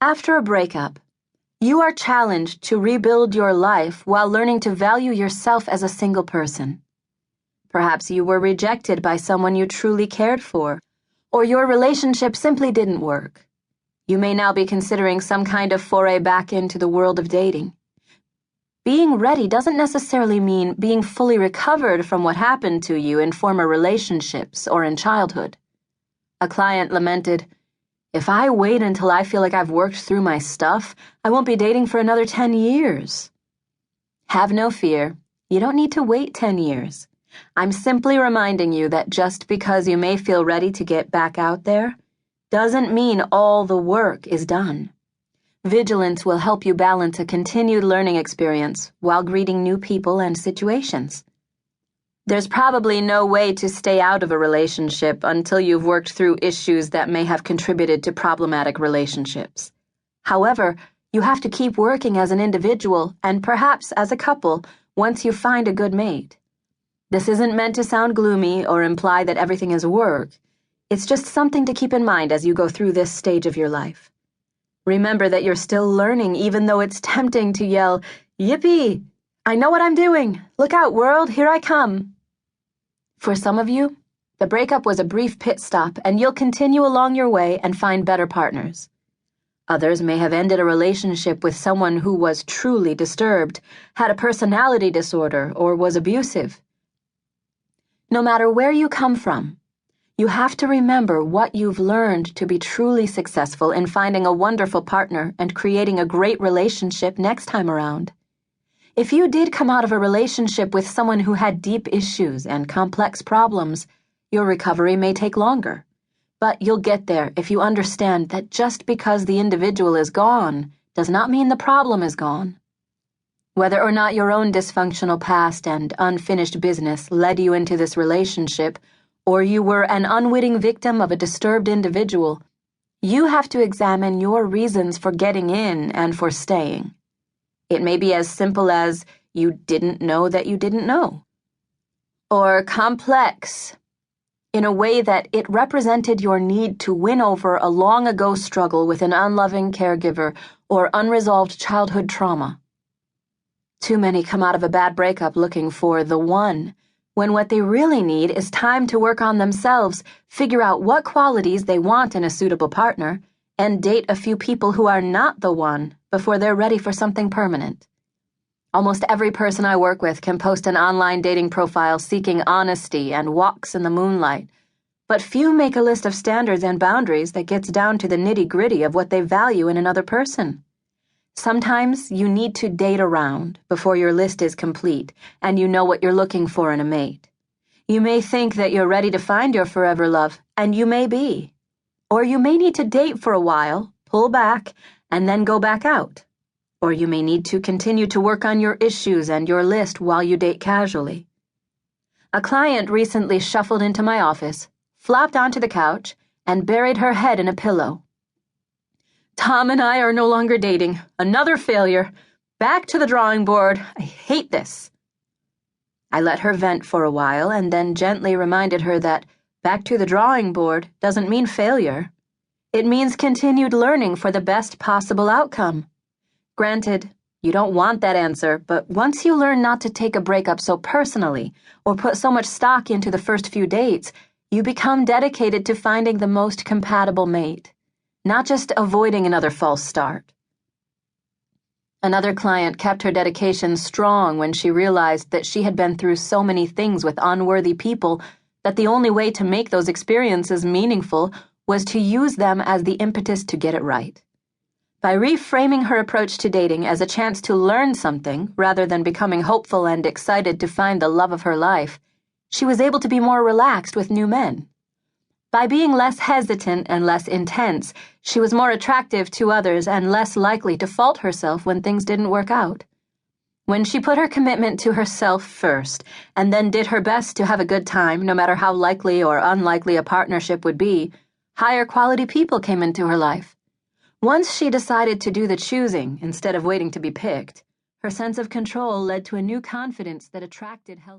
After a breakup, you are challenged to rebuild your life while learning to value yourself as a single person. Perhaps you were rejected by someone you truly cared for, or your relationship simply didn't work. You may now be considering some kind of foray back into the world of dating. Being ready doesn't necessarily mean being fully recovered from what happened to you in former relationships or in childhood. A client lamented, "If I wait until I feel like I've worked through my stuff, I won't be dating for another 10 years. Have no fear. You don't need to wait 10 years. I'm simply reminding you that just because you may feel ready to get back out there, doesn't mean all the work is done. Vigilance will help you balance a continued learning experience while greeting new people and situations. There's probably no way to stay out of a relationship until you've worked through issues that may have contributed to problematic relationships. However, you have to keep working as an individual and perhaps as a couple once you find a good mate. This isn't meant to sound gloomy or imply that everything is work. It's just something to keep in mind as you go through this stage of your life. Remember that you're still learning, even though it's tempting to yell, "Yippee! I know what I'm doing! Look out, world, here I come!" For some of you, the breakup was a brief pit stop, and you'll continue along your way and find better partners. Others may have ended a relationship with someone who was truly disturbed, had a personality disorder, or was abusive. No matter where you come from, you have to remember what you've learned to be truly successful in finding a wonderful partner and creating a great relationship next time around. If you did come out of a relationship with someone who had deep issues and complex problems, your recovery may take longer. But you'll get there if you understand that just because the individual is gone does not mean the problem is gone. Whether or not your own dysfunctional past and unfinished business led you into this relationship, or you were an unwitting victim of a disturbed individual, you have to examine your reasons for getting in and for staying. It may be as simple as you didn't know that you didn't know, or complex, in a way that it represented your need to win over a long-ago struggle with an unloving caregiver or unresolved childhood trauma. Too many come out of a bad breakup looking for the one, when what they really need is time to work on themselves, figure out what qualities they want in a suitable partner, and date a few people who are not the one before they're ready for something permanent. Almost every person I work with can post an online dating profile seeking honesty and walks in the moonlight, but few make a list of standards and boundaries that gets down to the nitty-gritty of what they value in another person. Sometimes you need to date around before your list is complete and you know what you're looking for in a mate. You may think that you're ready to find your forever love, and you may be. Or you may need to date for a while, pull back, and then go back out. Or you may need to continue to work on your issues and your list while you date casually. A client recently shuffled into my office, flopped onto the couch, and buried her head in a pillow. "Tom and I are no longer dating. Another failure. Back to the drawing board. I hate this." I let her vent for a while and then gently reminded her that back to the drawing board doesn't mean failure. It means continued learning for the best possible outcome. Granted, you don't want that answer, but once you learn not to take a breakup so personally or put so much stock into the first few dates, you become dedicated to finding the most compatible mate, not just avoiding another false start. Another client kept her dedication strong when she realized that she had been through so many things with unworthy people that the only way to make those experiences meaningful was to use them as the impetus to get it right. By reframing her approach to dating as a chance to learn something rather than becoming hopeful and excited to find the love of her life, she was able to be more relaxed with new men. By being less hesitant and less intense, she was more attractive to others and less likely to fault herself when things didn't work out. When she put her commitment to herself first and then did her best to have a good time, no matter how likely or unlikely a partnership would be, higher quality people came into her life. Once she decided to do the choosing instead of waiting to be picked, her sense of control led to a new confidence that attracted healthy